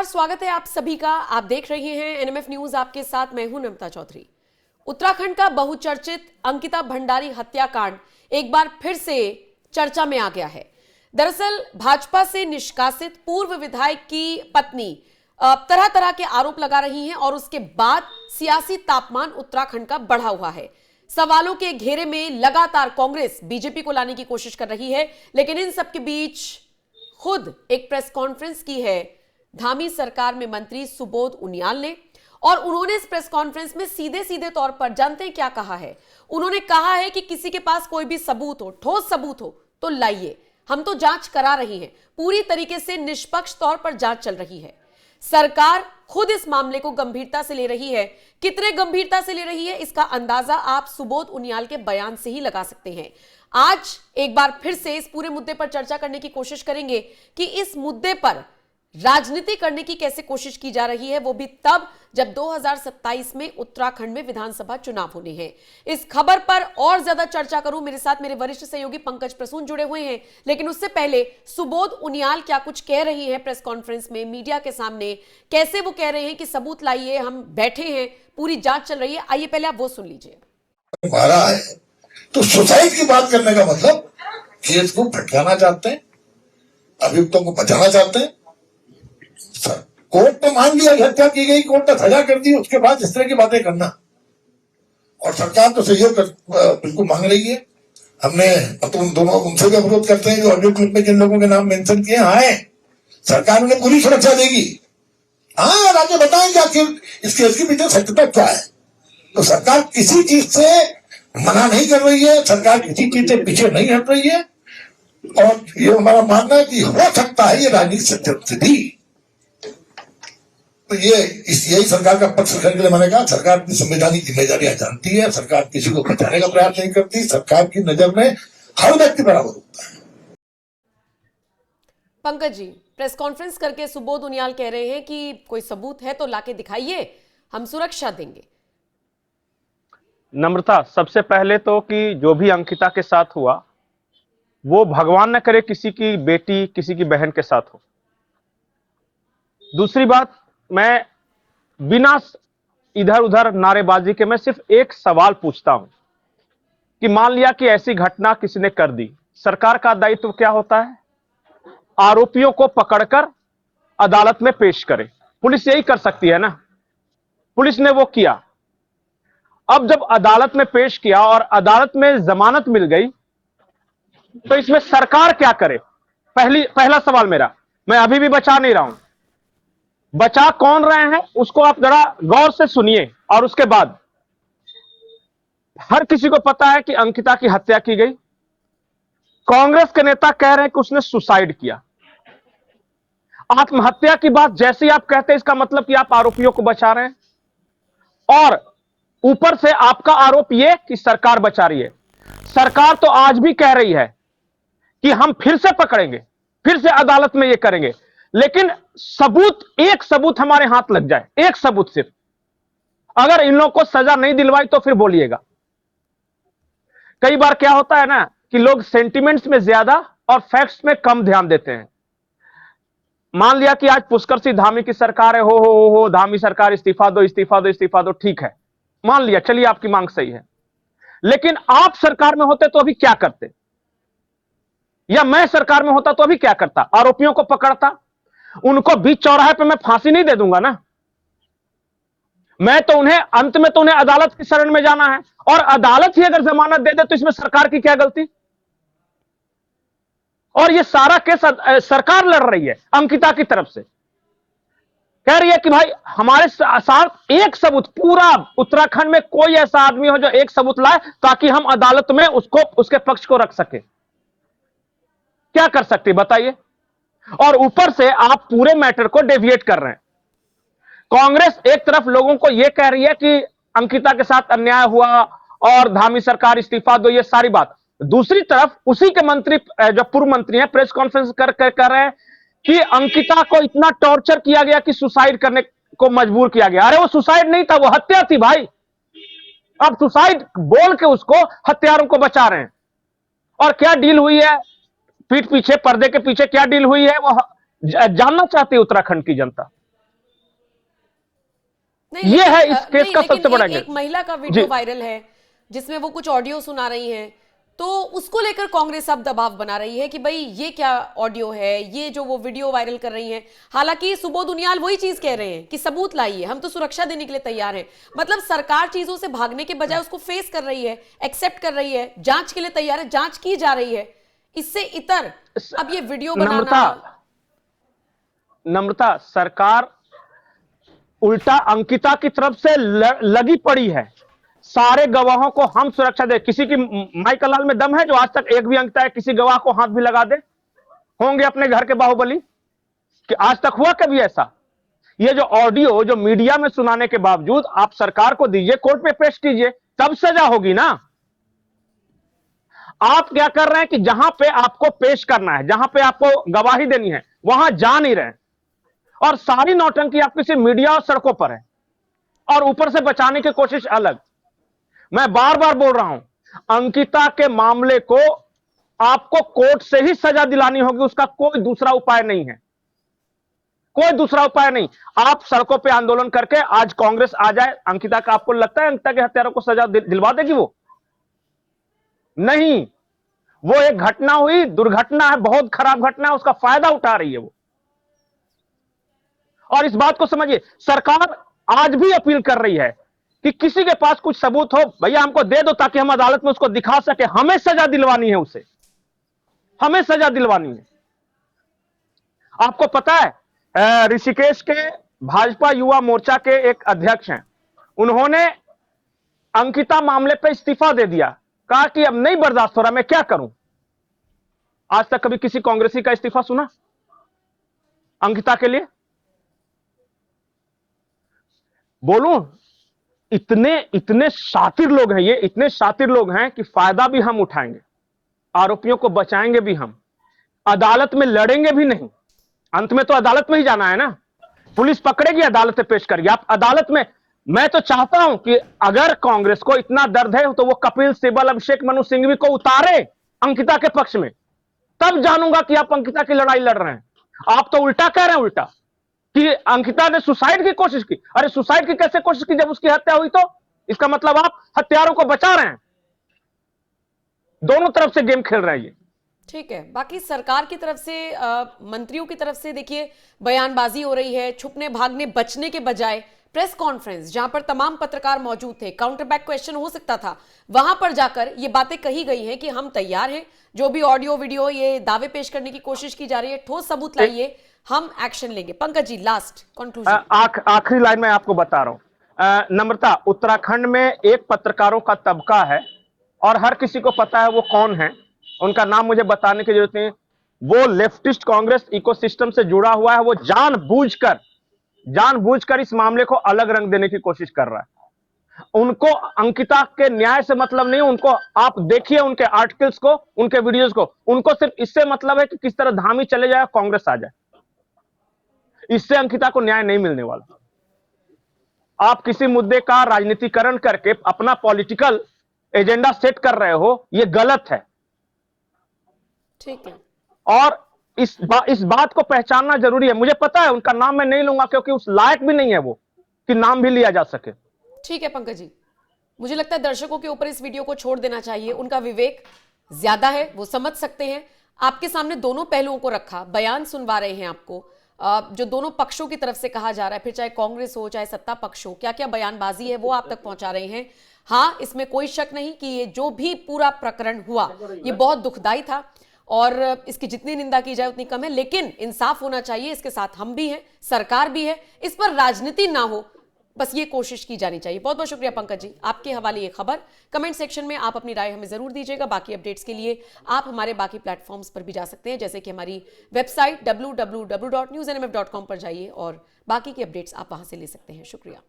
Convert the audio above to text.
नमस्कार, स्वागत है आप सभी का। आप देख रहे हैं एनएमएफ न्यूज, आपके साथ मैं हूं नम्रता चौधरी। उत्तराखंड का बहुचर्चित अंकिता भंडारी हत्याकांड एक बार फिर से चर्चा में आ गया है। दरअसल भाजपा से निष्कासित पूर्व विधायक की पत्नी तरह तरह के आरोप लगा रही हैं और उसके बाद सियासी तापमान उत्तराखंड का बढ़ा हुआ है। सवालों के घेरे में लगातार कांग्रेस बीजेपी को लाने की कोशिश कर रही है, लेकिन इन सबके बीच खुद एक प्रेस कॉन्फ्रेंस की है धामी सरकार में मंत्री सुबोध उनियाल ने, और उन्होंने इस प्रेस कॉन्फ्रेंस में सीधे सीधे तौर पर जानते हैं क्या कहा है। उन्होंने कहा है कि किसी के पास कोई भी सबूत हो, ठोस सबूत हो तो लाइए, हम तो जांच करा रही हैं, पूरी तरीके से निष्पक्ष तौर पर जांच चल रही है। सरकार खुद इस मामले को गंभीरता से ले रही है। कितने गंभीरता से ले रही है इसका अंदाजा आप सुबोध उनियाल के बयान से ही लगा सकते हैं। आज एक बार फिर से इस पूरे मुद्दे पर चर्चा करने की कोशिश करेंगे कि इस मुद्दे पर राजनीति करने की कैसे कोशिश की जा रही है, वो भी तब जब 2027 में उत्तराखंड में विधानसभा चुनाव होने हैं। इस खबर पर और ज्यादा चर्चा करूं, मेरे साथ मेरे वरिष्ठ सहयोगी पंकज प्रसून जुड़े हुए हैं, लेकिन उससे पहले सुबोध उनियाल क्या कुछ कह रही हैं प्रेस कॉन्फ्रेंस में मीडिया के सामने, कैसे वो कह रहे हैं कि सबूत लाइए, हम बैठे हैं, पूरी जांच चल रही है। आइए पहले आप वो सुन लीजिए। मारा है तो सुसाइड की बात करने का मतलब केस को भटकाना चाहते हैं, अभियुक्तों को बचाना चाहते हैं। कोर्ट ने मान लिया कि हत्या की गई, कोर्ट ने सजा कर दी, उसके बाद इस तरह की बातें करना, और सरकार तो सहयोग बिल्कुल मांग रही है। हमने तुम दोनों उनसे भी अनुरोध करते हैं जो ऑडियो क्लिप में जिन लोगों के नाम मेंशन किए आए, सरकार उन्हें पूरी सुरक्षा देगी। हाँ, राज्य बताएंगे आखिर इस केस के पीछे सत्यता क्या है। तो सरकार किसी चीज से मना नहीं कर रही है, सरकार किसी चीज से पीछे नहीं हट रही है, और ये हमारा मानना है कि हो सकता है ये राजनीतिक स्थिति। तो यही सरकार का पक्ष रखने के लिए मैंने कहा, सरकार की संवैधानिक जिम्मेदारियां जानती है, सरकार किसी को बचाने का प्रयास नहीं करती, सरकार की नजर में हर व्यक्ति बराबर होता है। पंकज जी, प्रेस कॉन्फ्रेंस करके सुबोध उनियाल कह रहे हैं कि कोई सबूत है तो लाके दिखाइए, हम सुरक्षा देंगे। नम्रता, सबसे पहले तो कि जो भी अंकिता के साथ हुआ वो भगवान न करे किसी की बेटी, किसी की बहन के साथ हो। दूसरी बात, मैं बिना इधर उधर नारेबाजी के मैं सिर्फ एक सवाल पूछता हूं कि मान लिया कि ऐसी घटना किसी ने कर दी, सरकार का दायित्व क्या होता है? आरोपियों को पकड़कर अदालत में पेश करे। पुलिस यही कर सकती है ना, पुलिस ने वो किया। अब जब अदालत में पेश किया और अदालत में जमानत मिल गई, तो इसमें सरकार क्या करे? पहला सवाल मेरा, मैं अभी भी बचा नहीं रहा हूं। बचा कौन रहे हैं उसको आप जरा गौर से सुनिए, और उसके बाद हर किसी को पता है कि अंकिता की हत्या की गई। कांग्रेस के नेता कह रहे हैं कि उसने सुसाइड किया। आत्महत्या की बात जैसे ही आप कहते हैं, इसका मतलब कि आप आरोपियों को बचा रहे हैं, और ऊपर से आपका आरोप यह कि सरकार बचा रही है। सरकार तो आज भी कह रही है कि हम फिर से पकड़ेंगे, फिर से अदालत में यह करेंगे, लेकिन सबूत, एक सबूत हमारे हाथ लग जाए, एक सबूत सिर्फ, अगर इन लोगों को सजा नहीं दिलवाई तो फिर बोलिएगा। कई बार क्या होता है ना कि लोग सेंटिमेंट्स में ज्यादा और फैक्ट्स में कम ध्यान देते हैं। मान लिया कि आज पुष्कर सिंह धामी की सरकार है, हो धामी सरकार इस्तीफा दो, इस्तीफा दो, इस्तीफा दो, ठीक है, मान लिया, चलिए आपकी मांग सही है, लेकिन आप सरकार में होते तो अभी क्या करते? या मैं सरकार में होता तो अभी क्या करता? आरोपियों को पकड़ता, उनको बीच चौराहे पे मैं फांसी नहीं दे दूंगा ना, मैं तो उन्हें अंत में तो उन्हें अदालत की शरण में जाना है, और अदालत ही अगर जमानत दे दे तो इसमें सरकार की क्या गलती? और ये सारा केस सरकार लड़ रही है अंकिता की तरफ से, कह रही है कि भाई हमारे साथ एक सबूत, पूरा उत्तराखंड में कोई ऐसा आदमी हो जो एक सबूत लाए ताकि हम अदालत में उसको, उसके पक्ष को रख सके। क्या कर सकते बताइए? और ऊपर से आप पूरे मैटर को डेविएट कर रहे हैं। कांग्रेस एक तरफ लोगों को यह कह रही है कि अंकिता के साथ अन्याय हुआ और धामी सरकार इस्तीफा दो, ये सारी बात। दूसरी तरफ उसी के मंत्री, जो पूर्व मंत्री हैं, प्रेस कॉन्फ्रेंस कर रहे हैं कि अंकिता को इतना टॉर्चर किया गया कि सुसाइड करने को मजबूर किया गया। अरे वो सुसाइड नहीं था, वो हत्या थी भाई। अब सुसाइड बोल के उसको हत्यारों को बचा रहे हैं। और क्या डील हुई है पीठ पीछे, पर्दे के पीछे क्या डील हुई है, वो जानना चाहती है उत्तराखंड की जनता। नहीं, ये है इस नहीं, केस का लेकिन सबसे बड़ा एक केस। महिला का वीडियो जी। वायरल है जिसमें वो कुछ ऑडियो सुना रही हैं, तो उसको लेकर कांग्रेस अब दबाव बना रही है कि भाई ये क्या ऑडियो है, ये जो वो वीडियो वायरल कर रही हैं। हालांकि सुबोध उनियाल वही चीज कह रहे हैं कि सबूत लाइए, हम तो सुरक्षा देने के लिए तैयार हैं। मतलब सरकार चीजों से भागने के बजाय उसको फेस कर रही है, एक्सेप्ट कर रही है, जांच के लिए तैयार है, जांच की जा रही है। इससे इतर अब ये वीडियो बनाना। नम्रता, सरकार उल्टा अंकिता की तरफ से लगी पड़ी है। सारे गवाहों को हम सुरक्षा दे। किसी की माई कलाल में दम है जो आज तक एक भी अंकिता है किसी गवाह को हाथ भी लगा दे? होंगे अपने घर के बाहुबली कि आज तक हुआ कभी ऐसा? ये जो ऑडियो जो मीडिया में सुनाने के बावजूद आप सरकार को दीजिए, कोर्ट में पेश कीजिए, तब सजा होगी ना। आप क्या कर रहे हैं कि जहां पे आपको पेश करना है, जहां पे आपको गवाही देनी है, वहां जा नहीं रहे हैं और सारी नौटंकी आपकी सिर्फ मीडिया और सड़कों पर है और ऊपर से बचाने की कोशिश अलग। मैं बार बार बोल रहा हूं, अंकिता के मामले को आपको कोर्ट से ही सजा दिलानी होगी, उसका कोई दूसरा उपाय नहीं है, कोई दूसरा उपाय नहीं। आप सड़कों पे आंदोलन करके आज कांग्रेस आ जाए, अंकिता का आपको लगता है अंकिता के हत्यारों को सजा दिलवा देगी? वो नहीं। वो एक घटना हुई, दुर्घटना है, बहुत खराब घटना है, उसका फायदा उठा रही है वो। और इस बात को समझिए, सरकार आज भी अपील कर रही है कि किसी के पास कुछ सबूत हो, भैया हमको दे दो ताकि हम अदालत में उसको दिखा सके। हमें सजा दिलवानी है, उसे हमें सजा दिलवानी है। आपको पता है ऋषिकेश के भाजपा युवा मोर्चा के एक अध्यक्ष हैं, उन्होंने अंकिता मामले पर इस्तीफा दे दिया, कहा कि अब नहीं बर्दाश्त हो रहा, मैं क्या करूं। आज तक कभी किसी कांग्रेसी का इस्तीफा सुना अंकिता के लिए? बोलूं, इतने शातिर लोग हैं, ये इतने शातिर लोग हैं कि फायदा भी हम उठाएंगे, आरोपियों को बचाएंगे भी हम, अदालत में लड़ेंगे भी नहीं। अंत में तो अदालत में ही जाना है ना, पुलिस पकड़ेगी, अदालत में पेश करेगी। आप अदालत में, मैं तो चाहता हूं कि अगर कांग्रेस को इतना दर्द है तो वो कपिल सिब्बल, अभिषेक मनु सिंघवी को उतारे अंकिता के पक्ष में, तब जानूंगा कि आप अंकिता की लड़ाई लड़ रहे हैं। आप तो उल्टा कह रहे हैं, उल्टा कि अंकिता ने सुसाइड की कोशिश की। अरे सुसाइड की कैसे कोशिश की जब उसकी हत्या हुई? तो इसका मतलब आप हत्यारों को बचा रहे हैं। दोनों तरफ से गेम खेल रहे हैं ये। ठीक है, बाकी सरकार की तरफ से मंत्रियों की तरफ से देखिए बयानबाजी हो रही है, छुपने भागने बचने के बजाय प्रेस कॉन्फ्रेंस जहां पर तमाम पत्रकार मौजूद थे, काउंटर बैक क्वेश्चन हो सकता था, वहां पर जाकर ये बातें कही गई हैं कि हम तैयार हैं, जो भी ऑडियो वीडियो ये दावे पेश करने की कोशिश की जा रही है, ठोस सबूत लाइए, हम एक्शन लेंगे। Pankaj ji, last conclusion. आखिरी लाइन में आपको बता रहा हूं नम्रता, उत्तराखंड में एक पत्रकारों का तबका है और हर किसी को पता है वो कौन है, उनका नाम मुझे बताने की जरूरत नहीं। वो लेफ्टिस्ट कांग्रेस इकोसिस्टम से जुड़ा हुआ है, वो जानबूझकर इस मामले को अलग रंग देने की कोशिश कर रहा है। उनको अंकिता के न्याय से मतलब नहीं, उनको आप देखिए उनके आर्टिकल्स को, उनके वीडियोस को, उनको सिर्फ इससे मतलब है कि किस तरह धामी चले जाए, कांग्रेस आ जाए। इससे अंकिता को न्याय नहीं मिलने वाला। आप किसी मुद्दे का राजनीतिकरण करके अपना पॉलिटिकल एजेंडा सेट कर रहे हो, यह गलत है। ठीक है, और इस बात को पहचानना जरूरी है। मुझे पता है उनका नाम मैं नहीं लूंगा क्योंकि उस लायक भी नहीं है वो कि नाम भी लिया जा सके। ठीक है पंकज जी, मुझे लगता है दर्शकों के ऊपर इस वीडियो को छोड़ देना चाहिए, उनका विवेक ज्यादा है, वो समझ सकते हैं। आपके सामने दोनों पहलुओं को रखा, बयान सुनवा रहे हैं आपको, जो दोनों पक्षों की तरफ से कहा जा रहा है, फिर चाहे कांग्रेस हो चाहे सत्ता पक्ष हो, क्या क्या बयानबाजी है वो आप तक पहुंचा रहे हैं। हाँ, इसमें कोई शक नहीं कि ये जो भी पूरा प्रकरण हुआ ये बहुत दुखदाई था और इसकी जितनी निंदा की जाए उतनी कम है, लेकिन इंसाफ होना चाहिए, इसके साथ हम भी हैं, सरकार भी है, इस पर राजनीति ना हो, बस ये कोशिश की जानी चाहिए। बहुत बहुत शुक्रिया पंकज जी, आपके हवाले ये खबर। कमेंट सेक्शन में आप अपनी राय हमें जरूर दीजिएगा। बाकी अपडेट्स के लिए आप हमारे बाकी प्लेटफॉर्म्स पर भी जा सकते हैं, जैसे कि हमारी वेबसाइट www.newsnmf.com पर जाइए और बाकी की अपडेट्स आप वहां से ले सकते हैं। शुक्रिया।